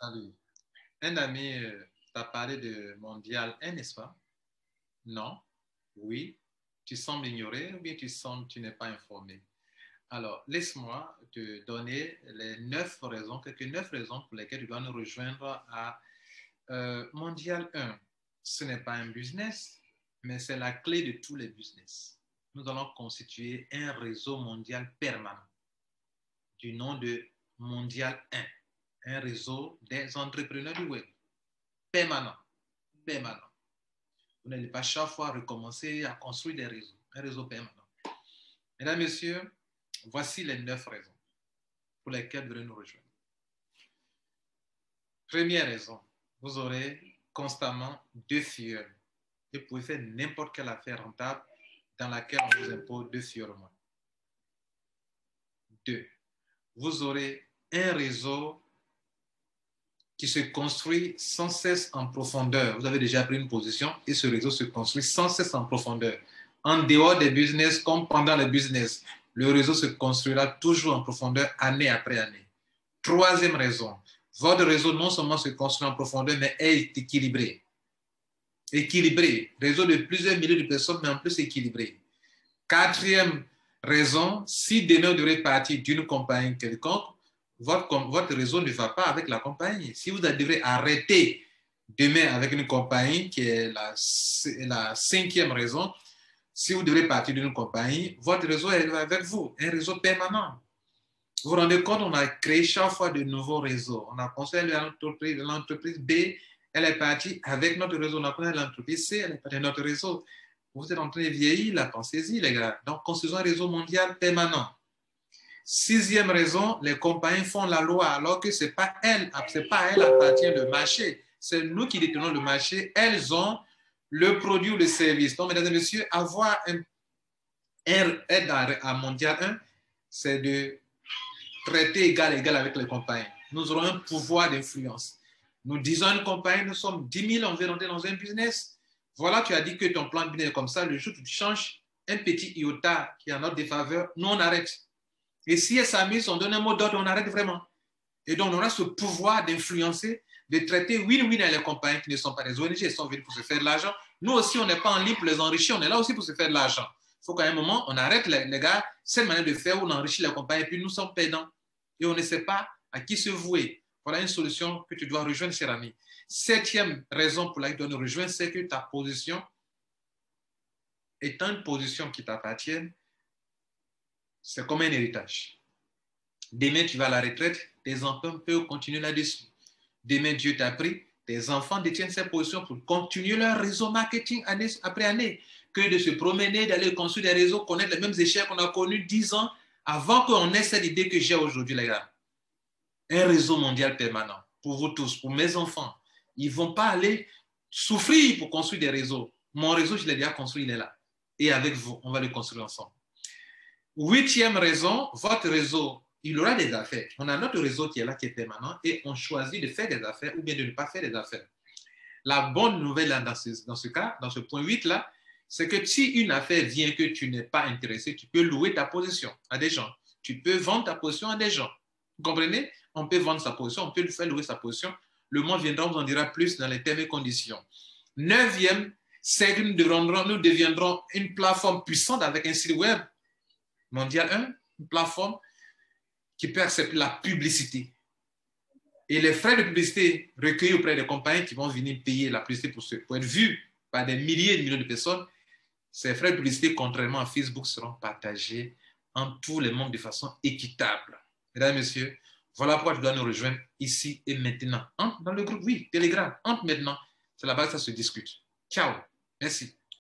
Salut. Un ami t'a parlé de Mondial 1, n'est-ce pas? Non? Oui? Tu sembles ignorer ou bien tu n'es pas informé? Alors, laisse-moi te donner les 9 raisons, quelques 9 raisons pour lesquelles tu dois nous rejoindre à Mondial 1. Ce n'est pas un business, mais c'est la clé de tous les business. Nous allons constituer un réseau mondial permanent du nom de Mondial 1, un réseau des entrepreneurs du web permanent. Permanent. Vous n'allez pas chaque fois recommencer à construire des réseaux, un réseau permanent. Mesdames, Messieurs, voici les 9 raisons pour lesquelles vous devez nous rejoindre. Première raison, vous aurez constamment 2 filleuls. Vous pouvez faire n'importe quelle affaire rentable dans laquelle on vous impose 2 filleuls au mois. 2. Vous aurez un réseau qui se construit sans cesse en profondeur. Vous avez déjà pris une position et ce réseau se construit sans cesse en profondeur. En dehors des business comme pendant les business, le réseau se construira toujours en profondeur année après année. Troisième raison, votre réseau non seulement se construit en profondeur, mais est équilibré. Équilibré. Réseau de plusieurs milliers de personnes, mais en plus équilibré. Quatrième raison, si demain vous devrez partir d'une compagnie quelconque, votre réseau ne va pas avec la compagnie. Si vous devrez arrêter demain avec une compagnie, qui est la cinquième raison, si vous devrez partir d'une compagnie, votre réseau est avec vous, un réseau permanent. Vous vous rendez compte, on a créé chaque fois de nouveaux réseaux. On a construit l'entreprise B, elle est partie avec notre réseau. On a construit l'entreprise C, elle est partie avec notre réseau. Vous êtes en train de vieillir, là, pensez-y, les gars. Donc, construisons un réseau mondial permanent. Sixième raison, les compagnies font la loi alors que ce n'est pas elles, appartient le marché. C'est nous qui détenons le marché. Elles ont le produit ou le service. Donc, mesdames et messieurs, avoir un aide à Mondial 1, c'est de traiter égal avec les compagnies. Nous aurons un pouvoir d'influence. Nous disons à une compagnie, nous sommes 10 000, on veut rentrer dans un business. Voilà, tu as dit que ton plan de business est comme ça. Le jour où tu changes un petit iota qui est en notre défaveur, nous, on arrête. Et si elle s'amuse, on donne un mot d'ordre, on arrête vraiment. Et donc, on aura ce pouvoir d'influencer, de traiter win-win à les compagnies qui ne sont pas des ONG, elles sont venues pour se faire de l'argent. Nous aussi, on n'est pas en ligne pour les enrichir, on est là aussi pour se faire de l'argent. Il faut qu'à un moment, on arrête les gars, c'est une manière de faire où on enrichit les compagnies et puis nous sommes perdants. Et on ne sait pas à qui se vouer. Voilà une solution que tu dois rejoindre, cher ami. Septième raison pour laquelle tu dois nous rejoindre, c'est que ta position, étant une position qui t'appartient, c'est comme un héritage. Demain, tu vas à la retraite, tes enfants peuvent continuer là-dessus. Demain, Dieu t'a pris, tes enfants détiennent ces positions pour continuer leur réseau marketing année après année, que de se promener, d'aller construire des réseaux, connaître les mêmes échecs qu'on a connus 10 ans avant qu'on ait cette idée que j'ai aujourd'hui, les gars. Un réseau mondial permanent pour vous tous, pour mes enfants. Ils ne vont pas aller souffrir pour construire des réseaux. Mon réseau, je l'ai déjà construit, il est là. Et avec vous, on va le construire ensemble. Huitième raison, votre réseau, il aura des affaires. On a notre réseau qui est là, qui est permanent, et on choisit de faire des affaires ou bien de ne pas faire des affaires. La bonne nouvelle là, dans ce cas, dans ce point 8 là, c'est que si une affaire vient que tu n'es pas intéressé, tu peux louer ta position à des gens. Tu peux vendre ta position à des gens. Vous comprenez? On peut vendre sa position, on peut lui faire louer sa position. Le mois viendra, on vous en dira plus dans les termes et conditions. Neuvième, c'est que nous deviendrons une plateforme puissante avec un site web Mondial 1, une plateforme qui peut accepter la publicité. Et les frais de publicité recueillis auprès des compagnies qui vont venir payer la publicité pour être vus par des milliers et des millions de personnes, ces frais de publicité, contrairement à Facebook, seront partagés en tous les mondes de façon équitable. Mesdames et messieurs, voilà pourquoi tu dois nous rejoindre ici et maintenant. Entre dans le groupe, oui, Telegram, entre maintenant. C'est là-bas que ça se discute. Ciao. Merci.